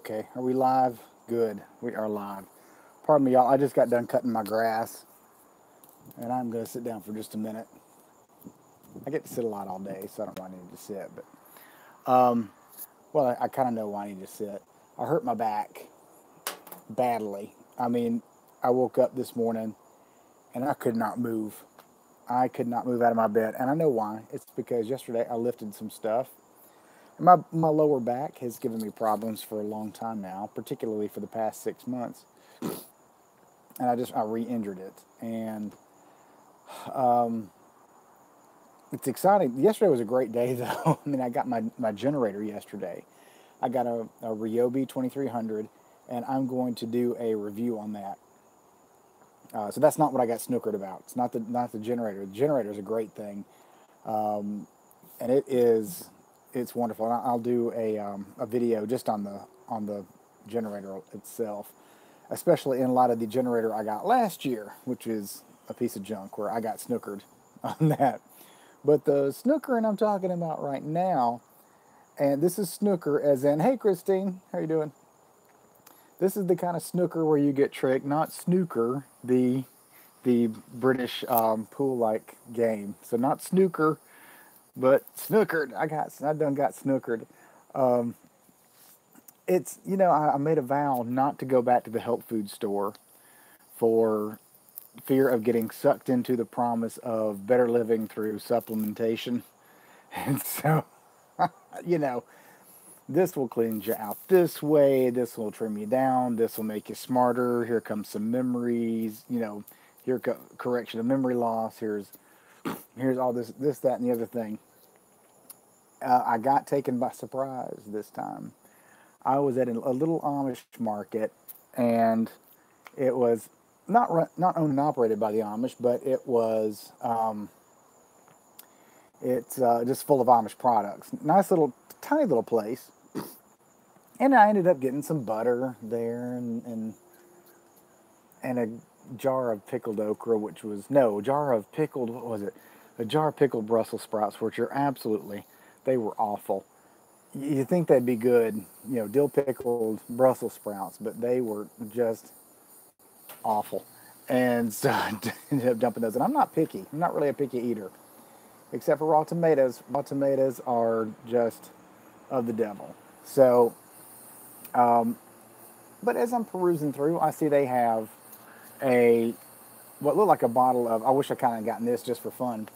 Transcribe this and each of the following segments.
Okay, are we live? Good, we are live. Pardon me, y'all. I just got done cutting my grass, and I'm going to sit down for just a minute. I get to sit a lot all day, so I don't know why I need to sit. Well, I kind of know why I need to sit. I hurt my back badly. I mean, I woke up this morning and I could not move. I could not move out of my bed, and I know why. It's because yesterday I lifted some stuff. And my lower back has given me problems for a long time now, particularly for the past 6 months. And I re-injured it, and it's exciting. Yesterday was a great day, though. I mean, I got my generator yesterday. I got a Ryobi 2300, and I'm going to do a review on that. So that's not what I got snookered about. It's not the generator. The generator is a great thing, and it's wonderful. And I'll do a video just on the generator itself, especially in light of the generator I got last year, which is a piece of junk where I got snookered on that. But the snookering I'm talking about right now, and this is snooker as in, hey Christine, how you doing? This is the kind of snooker where you get tricked, not snooker, the British pool like game. So not snooker, but snookered. I done got snookered. It's I made a vow not to go back to the health food store for fear of getting sucked into the promise of better living through supplementation. And so, you know, this will cleanse you out this way, this will trim you down, this will make you smarter. Here comes some memories, correction of memory loss. Here's all this, that, and the other thing. I got taken by surprise this time. I was at a little Amish market, and it was not owned and operated by the Amish, but it's just full of Amish products. Nice little, tiny little place. And I ended up getting some butter there and a jar of pickled okra, which was, no, a jar of pickled, what was it? A jar of pickled Brussels sprouts, which are they were awful. You think they'd be good, dill pickled Brussels sprouts, but they were just awful. And so I ended up dumping those. And I'm not picky. I'm not really a picky eater, except for raw tomatoes. Raw tomatoes are just of the devil. So, but as I'm perusing through, I see they have a what looked like a bottle of. I wish I kind of gotten this just for fun,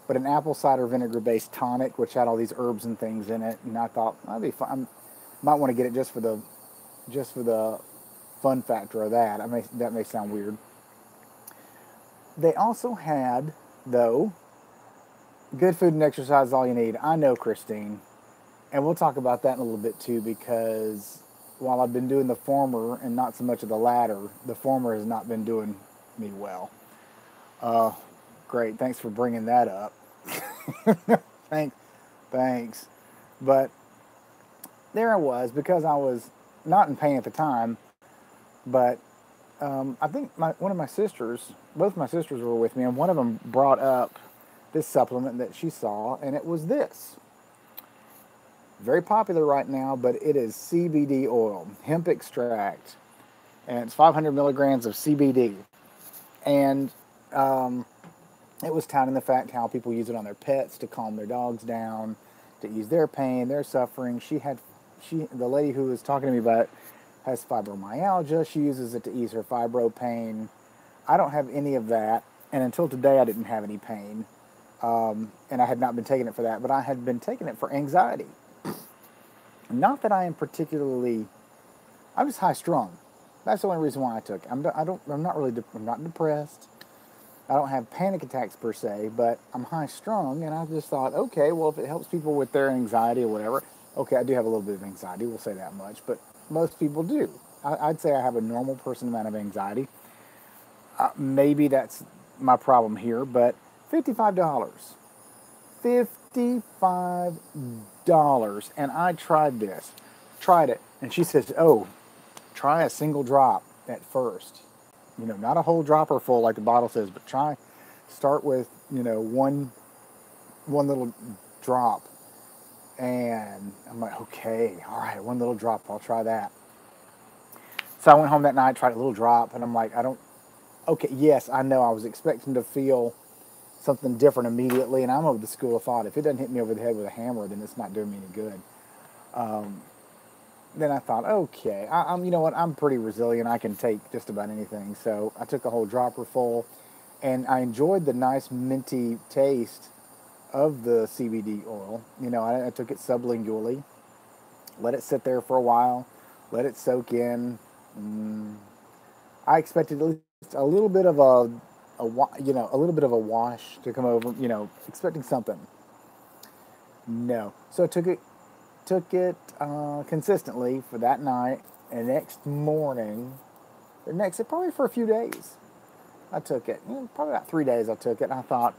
but an apple cider vinegar based tonic, which had all these herbs and things in it. And I thought that'd be fun. I might want to get it just for the fun factor of that. That may sound weird. They also had, though, good food and exercise is all you need. I know, Christine, and we'll talk about that in a little bit too, because while I've been doing the former and not so much of the latter, the former has not been doing me well. Uh, Great, thanks for bringing that up. thanks, thanks. But there I was, because I was not in pain at the time, but I think one of my sisters, both my sisters were with me, and one of them brought up this supplement that she saw, and it was this. Very popular right now, but it is CBD oil, hemp extract, and it's 500 milligrams of CBD. And it was touting the fact how people use it on their pets to calm their dogs down, to ease their pain, their suffering. The lady who was talking to me about it has fibromyalgia. She uses it to ease her fibro pain. I don't have any of that, and until today I didn't have any pain. And I had not been taking it for that, but I had been taking it for anxiety. Not that I am particularly, I'm just high strung. That's the only reason why I took it. I'm not depressed. I don't have panic attacks per se, but I'm high strung, and I just thought, okay, well, if it helps people with their anxiety or whatever, okay, I do have a little bit of anxiety, we'll say that much, but most people do. I'd say I have a normal person amount of anxiety. Maybe that's my problem here, but $55. $55. And I tried it. And she says, oh, try a single drop at first. Not a whole dropper full like the bottle says, but start with, one little drop. And I'm like, okay, all right, one little drop, I'll try that. So I went home that night, tried a little drop, and I'm like, I don't. Okay, yes, I know. I was expecting to feel something different immediately, and I'm of the school of thought. If it doesn't hit me over the head with a hammer, then it's not doing me any good. Then I thought, okay, you know what? I'm pretty resilient. I can take just about anything. So I took a whole dropper full, and I enjoyed the nice minty taste of the CBD oil. You know, I took it sublingually, let it sit there for a while, let it soak in. I expected at least a little bit of a little bit of a wash to come over. You know, expecting something. No, so I took it consistently for that night, and next morning, or next probably for a few days, I took it. You know, probably about 3 days I took it, and I thought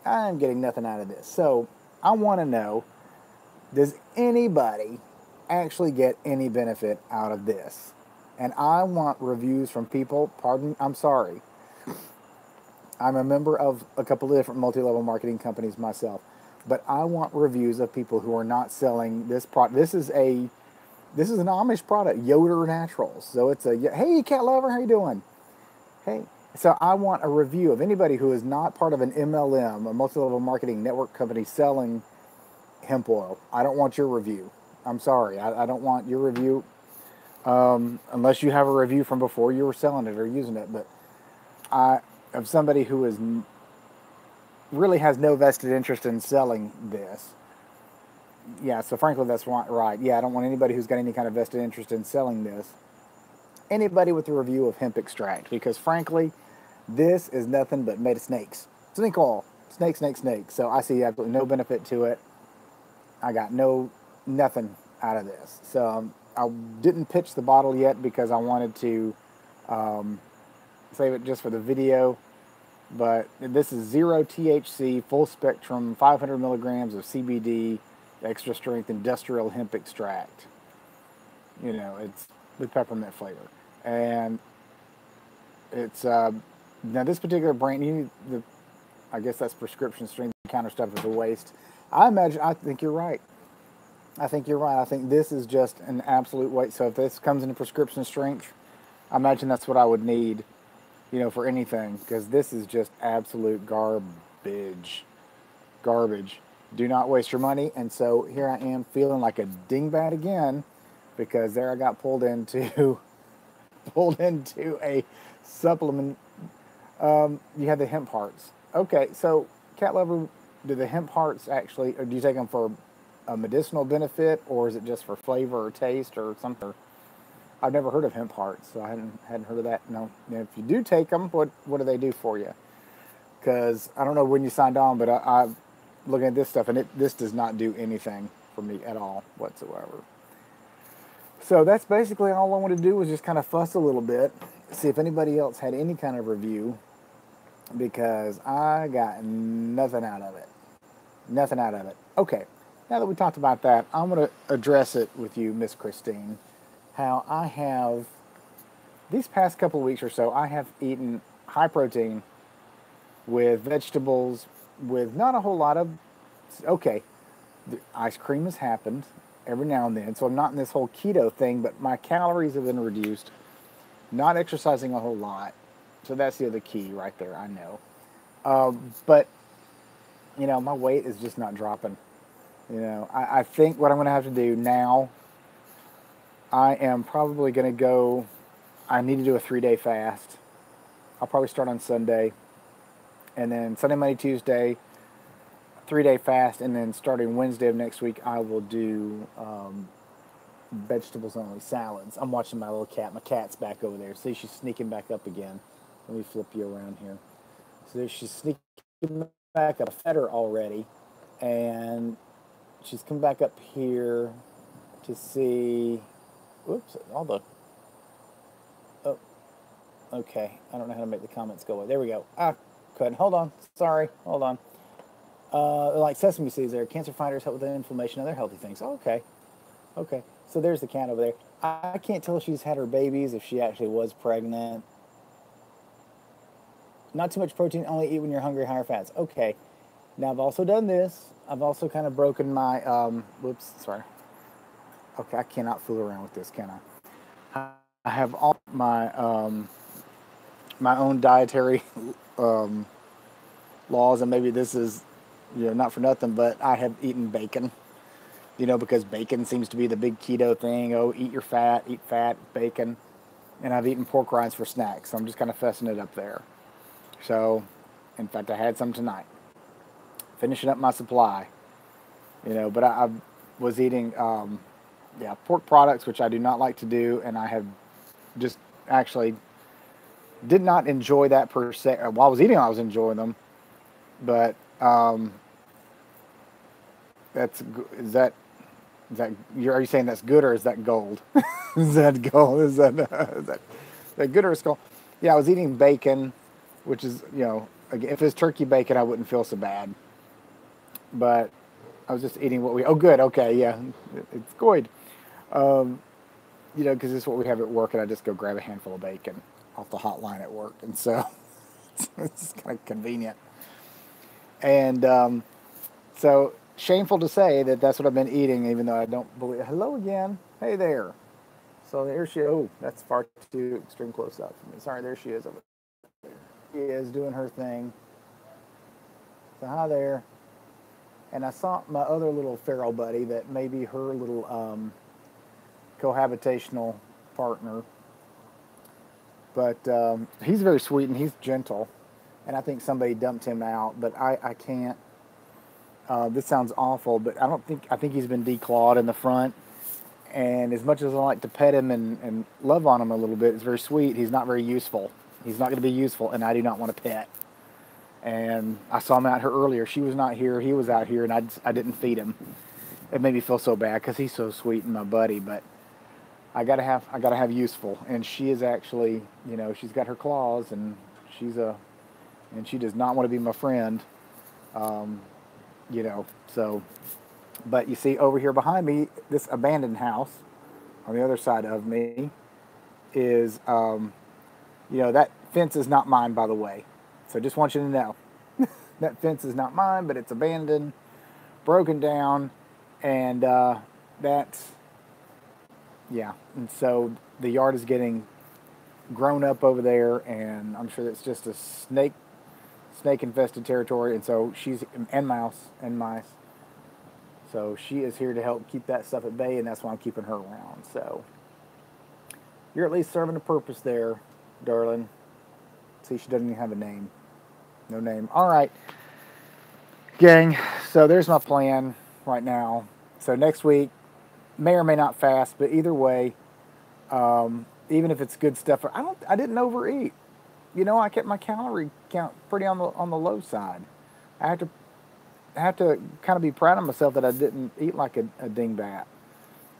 I'm getting nothing out of this. So I want to know: does anybody actually get any benefit out of this? And I want reviews from people. Pardon, I'm sorry. I'm a member of a couple of different multi-level marketing companies myself, but I want reviews of people who are not selling this product. This is an Amish product, Yoder Naturals. So it's a hey cat lover, how you doing? Hey. So I want a review of anybody who is not part of an MLM, a multi-level marketing network company selling hemp oil. I don't want your review. I'm sorry. I don't want your review unless you have a review from before you were selling it or using it. But of somebody who is really has no vested interest in selling this. Yeah, so frankly, that's right. Yeah, I don't want anybody who's got any kind of vested interest in selling this. Anybody with a review of hemp extract, because frankly, this is nothing but made of snakes. Snake oil. Snake, snake, snake. So I see absolutely no benefit to it. I got nothing out of this. So I didn't pitch the bottle yet because I wanted to save it just for the video. But this is 0 THC, full spectrum, 500 milligrams of CBD, extra strength industrial hemp extract. You know, it's with peppermint flavor. And it's, now this particular brand, I guess that's prescription strength. Counter stuff is a waste. I think you're right. I think you're right. I think this is just an absolute waste. So if this comes in prescription strength, I imagine that's what I would need, you know, for anything, because this is just absolute garbage. Garbage. Do not waste your money. And so here I am feeling like a dingbat again, because there I got pulled into a supplement. You have the hemp hearts. Okay, so cat lover, do the hemp hearts actually, or do you take them for a medicinal benefit, or is it just for flavor or taste or something? I've never heard of hemp hearts, so I hadn't heard of that. No, if you do take them, what do they do for you? Because I don't know when you signed on, but I'm looking at this stuff, and this does not do anything for me at all whatsoever. So that's basically all I wanted to do, was just kind of fuss a little bit, see if anybody else had any kind of review, because I got nothing out of it. Nothing out of it. Okay, now that we talked about that, I'm going to address it with you, Miss Christine. How I have, these past couple of weeks or so, I have eaten high protein with vegetables, with not a whole lot of, okay, the ice cream has happened every now and then, so I'm not in this whole keto thing, but my calories have been reduced, not exercising a whole lot, so that's the other key right there, I know. But, you know, my weight is just not dropping. You know, I think what I'm going to have to do now, I am probably going to go, I need to do a 3-day fast. I'll probably start on Sunday, and then Sunday, Monday, Tuesday, 3-day fast, and then starting Wednesday of next week, I will do vegetables only, salads. I'm watching my little cat. My cat's back over there. See, she's sneaking back up again. Let me flip you around here. So she's sneaking back up. I fed her already, and she's come back up here to see. Whoops! All the. Oh, okay. I don't know how to make the comments go away. There we go. Couldn't. Hold on. Sorry. Hold on. Like sesame seeds there. Cancer fighters help with inflammation and other healthy things. Oh, okay. Okay. So there's the cat over there. I can't tell if she's had her babies, if she actually was pregnant. Not too much protein, only eat when you're hungry, higher fats. Okay. Now I've also done this. I've also kind of broken my, whoops, sorry. Okay, I cannot fool around with this, can I? I have all my own dietary laws, and maybe this is, not for nothing, but I have eaten bacon. Because bacon seems to be the big keto thing. Oh, eat fat, bacon, and I've eaten pork rinds for snacks. So I'm just kind of fessing it up there. So, in fact, I had some tonight, finishing up my supply. But I was eating, yeah, pork products, which I do not like to do, and I have just actually did not enjoy that per se. While I was eating, I was enjoying them, but that's is that are you saying that's good or is that gold? Is that gold? Is that good or is gold? Yeah, I was eating bacon, which is if it's turkey bacon, I wouldn't feel so bad, but I was just eating what we. Oh, good. Okay, yeah, it's good. Um, because this is what we have at work, and I just go grab a handful of bacon off the hotline at work, and so it's kind of convenient. And so shameful to say that that's what I've been eating, even though I don't believe. Hello again. Hey there. So there she. Oh, that's far too extreme close up for me. Sorry, there she is over there. She is doing her thing. So hi there. And I saw my other little feral buddy that may be her little cohabitational partner. But he's very sweet and he's gentle. And I think somebody dumped him out, but I can't. This sounds awful, but I think he's been declawed in the front. And as much as I like to pet him and love on him a little bit, it's very sweet. He's not very useful. He's not going to be useful, and I do not want to pet. And I saw him out here earlier. She was not here. He was out here, and I didn't feed him. It made me feel so bad because he's so sweet and my buddy. But I gotta have useful. And she is actually, she's got her claws, and and she does not want to be my friend. So. But you see over here behind me, this abandoned house on the other side of me is, that fence is not mine, by the way. So just want you to know. That fence is not mine, but it's abandoned, broken down, and that's, yeah. And so the yard is getting grown up over there, and I'm sure that's just a snake-infested territory, and so and mice. So she is here to help keep that stuff at bay, and that's why I'm keeping her around. So you're at least serving a purpose there, darling. See, she doesn't even have a name. No name. All right, gang. So there's my plan right now. So next week, may or may not fast, but either way, even if it's good stuff, I didn't overeat. I kept my calorie count pretty on the low side. I have to kind of be proud of myself that I didn't eat like a dingbat.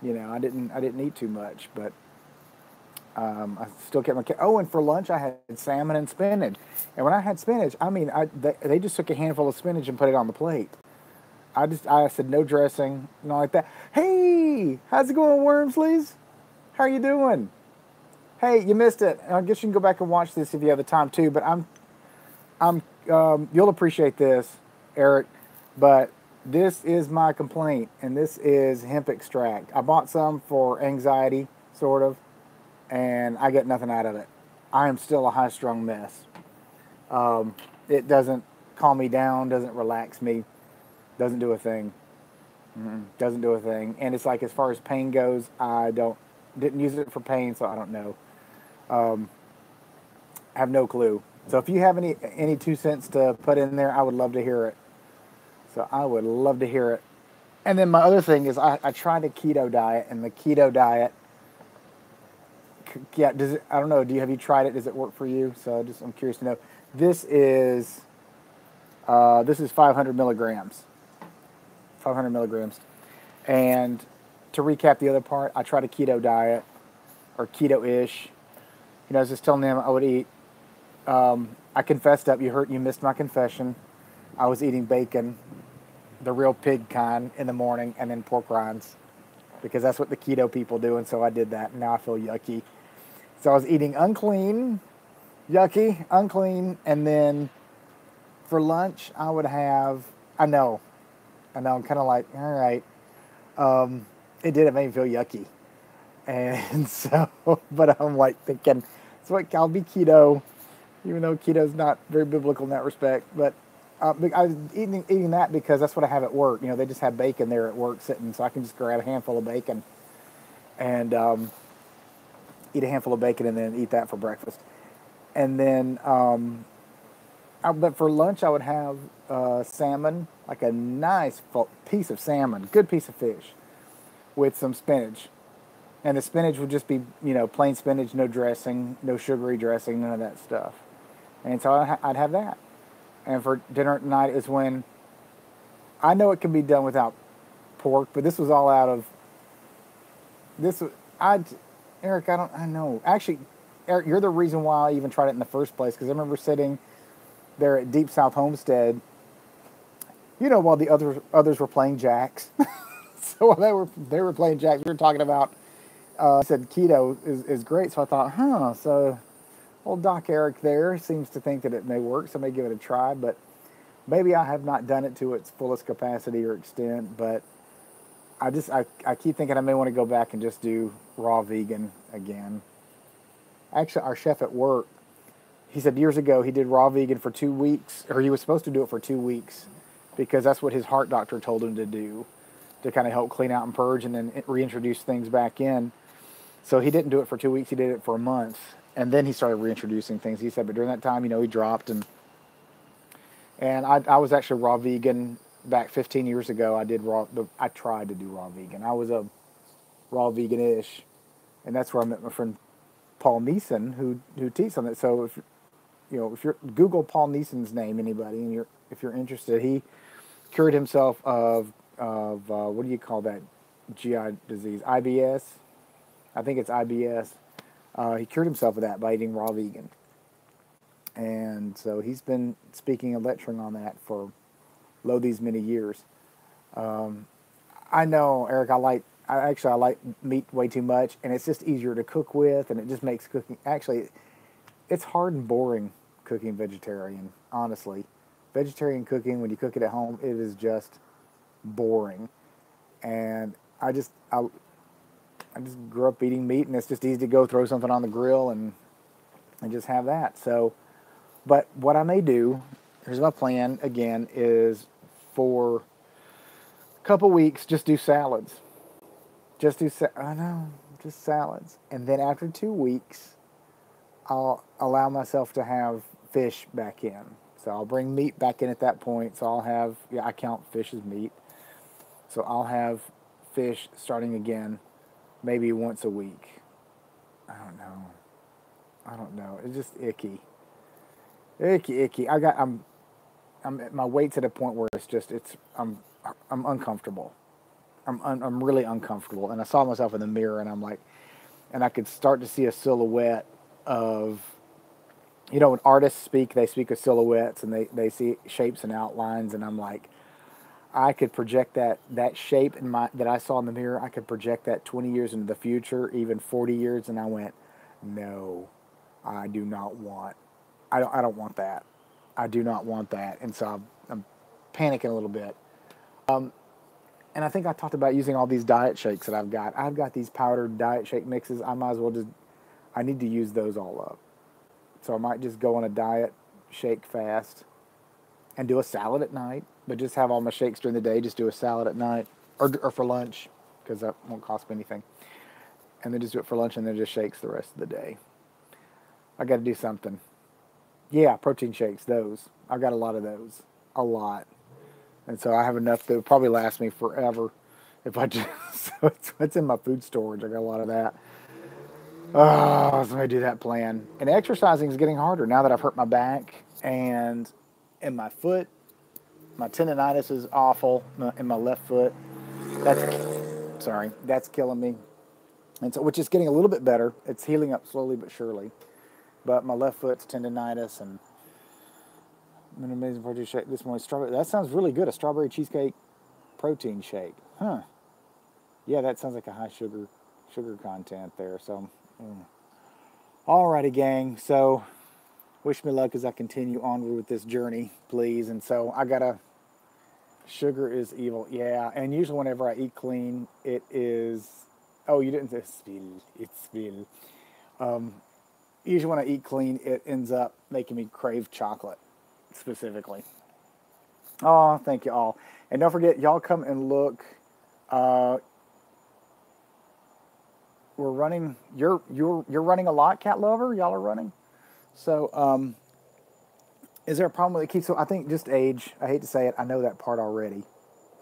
I didn't eat too much, but I still kept my. Oh, and for lunch I had salmon and spinach. And when I had spinach, I mean, they just took a handful of spinach and put it on the plate. I said no dressing, not like that. Hey, how's it going, Wormsleys? How are you doing? Hey, you missed it. I guess you can go back and watch this if you have the time too. But you'll appreciate this, Eric. But this is my complaint, and this is hemp extract. I bought some for anxiety, sort of, and I get nothing out of it. I am still a high-strung mess. It doesn't calm me down, doesn't relax me, doesn't do a thing. Doesn't do a thing. And it's like, as far as pain goes, didn't use it for pain, so I don't know. I have no clue. So if you have any 2 cents to put in there, I would love to hear it. So I would love to hear it. And then my other thing is I tried a keto diet, and the keto diet, yeah, I don't know, have you tried it? Does it work for you? So I'm curious to know. This is 500 milligrams. 500 milligrams. And to recap the other part, I tried a keto diet, or keto-ish. I was just telling them I would eat. I confessed up. You missed my confession. I was eating bacon, the real pig kind, in the morning, and then pork rinds, because that's what the keto people do, and so I did that, and now I feel yucky. So I was eating unclean, and then for lunch I would have, I know, I'm kind of like, all right, it made me feel yucky. And so, but I'm like thinking, so like, I'll be keto, even though keto's not very biblical in that respect. But I was eating that because that's what I have at work. You know, they just have bacon there at work sitting, so I can just grab a handful of bacon and eat a handful of bacon and then eat that for breakfast. And then, but for lunch, I would have salmon, like a nice piece of salmon, good piece of fish, with some spinach. And the spinach would just be, you know, plain spinach, no dressing, no sugary dressing, none of that stuff. And so I'd have that. And for dinner tonight is when I know it can be done without pork, but this was all out of this. Eric, I know. Actually, Eric, you're the reason why I even tried it in the first place, because I remember sitting there at Deep South Homestead, you know, while the others were playing jacks. So while they were playing jacks, we were talking about. I said keto is great, so I thought, so old Doc Eric there seems to think that it may work, so I may give it a try. But maybe I have not done it to its fullest capacity or extent. But I keep thinking I may want to go back and just do raw vegan again. Actually, our chef at work, he said years ago he did raw vegan for 2 weeks, or he was supposed to do it for 2 weeks, because that's what his heart doctor told him to do, to kind of help clean out and purge and then reintroduce things back in. So he didn't do it for 2 weeks, he did it for a month. And then he started reintroducing things. He said, but during that time, you know, he dropped. And I was actually raw vegan back 15 years ago. I tried to do raw vegan. I was a raw vegan-ish. And that's where I met my friend Paul Neeson, who teaches on it. So if you Google Paul Neeson's name, anybody, and if you're interested, he cured himself of what do you call that GI disease? IBS. I think it's IBS. He cured himself of that by eating raw vegan. And so he's been speaking and lecturing on that for these many years. I know, Eric, I like meat way too much, and it's just easier to cook with, and it just makes cooking, actually, it's hard and boring cooking vegetarian, honestly. Vegetarian cooking, when you cook it at home, it is just boring. And I just grew up eating meat, and it's just easy to go throw something on the grill and just have that. So, but what I may do, here's my plan again, is for a couple weeks, just do salads. Just salads. And then after 2 weeks, I'll allow myself to have fish back in. So I'll bring meat back in at that point. So I'll have, I count fish as meat. So I'll have fish starting again, maybe once a week. I don't know. It's just icky. Icky. My weight's at a point where I'm uncomfortable. I'm really uncomfortable. And I saw myself in the mirror, and I'm like, and I could start to see a silhouette of, you know, when artists speak, they speak of silhouettes, and they see shapes and outlines, and I'm like, I could project that shape that I saw in the mirror. I could project that 20 years into the future, even 40 years, and I went, no, I do not want. I don't want that. I do not want that, and so I'm panicking a little bit. And I think I talked about using all these diet shakes that I've got. I've got these powdered diet shake mixes. I might as well I need to use those all up. So I might just go on a diet shake fast and do a salad at night, but just have all my shakes during the day, just do a salad at night, or for lunch, because that won't cost me anything. And then just do it for lunch, and then just shakes the rest of the day. I got to do something. Yeah, protein shakes, those. I've got a lot of those. A lot. And so I have enough that would probably last me forever if I just, so it's in my food storage. I got a lot of that. Oh, so I do that plan. And exercising is getting harder now that I've hurt my back and in my foot. My tendonitis is awful in my left foot. That's killing me. And so, which is getting a little bit better. It's healing up slowly but surely. But my left foot's tendonitis, and an amazing protein shake this morning. Strawberry. That sounds really good. A strawberry cheesecake protein shake. Huh. Yeah, that sounds like a high sugar content there. So, alrighty, gang. So, wish me luck as I continue onward with this journey, please. And so, sugar is evil. Yeah, and usually whenever I eat clean, it is Oh, you didn't say spill. It's spill. Usually when I eat clean, it ends up making me crave chocolate specifically. Oh, thank you all. And don't forget, y'all come and look. Uh, we're running. You're running a lot, Cat Lover. Y'all are running. So, is there a problem with the keto? I think just age. I hate to say it. I know that part already.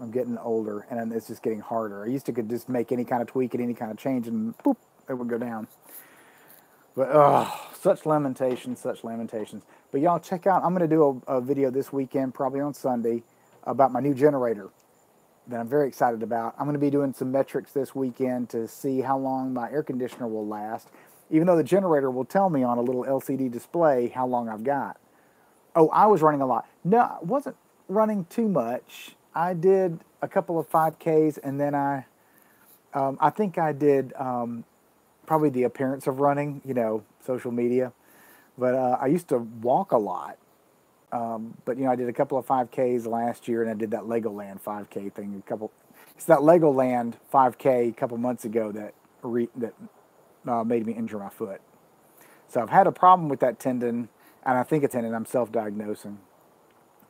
I'm getting older, and it's just getting harder. I used to could just make any kind of tweak and any kind of change, and boop, it would go down. But such lamentations, such lamentations. But y'all check out. I'm going to do a video this weekend, probably on Sunday, about my new generator that I'm very excited about. I'm going to be doing some metrics this weekend to see how long my air conditioner will last, even though the generator will tell me on a little LCD display how long I've got. Oh, I was running a lot. No, I wasn't running too much. I did a couple of 5Ks, and then I think I did probably the appearance of running, social media. But I used to walk a lot. But I did a couple of 5Ks last year, and I did that Legoland 5K thing. It's that Legoland 5K a couple months ago that made me injure my foot. So I've had a problem with that tendon, and I think a tendon. I'm self-diagnosing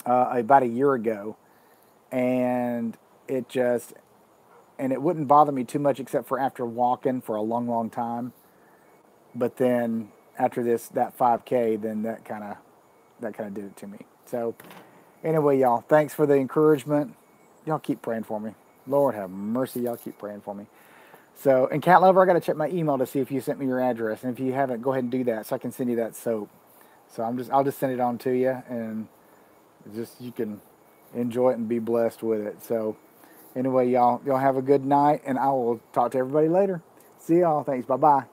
about a year ago, and it wouldn't bother me too much except for after walking for a long, long time. But then after that 5K, then that kind of did it to me. So anyway, y'all, thanks for the encouragement. Y'all keep praying for me. Lord have mercy, y'all keep praying for me. So, and Cat Lover, I got to check my email to see if you sent me your address, and if you haven't, go ahead and do that so I can send you that soap. So I'll just send it on to you, and you can enjoy it and be blessed with it. So anyway, y'all have a good night, and I will talk to everybody later. See y'all. Thanks. Bye-bye.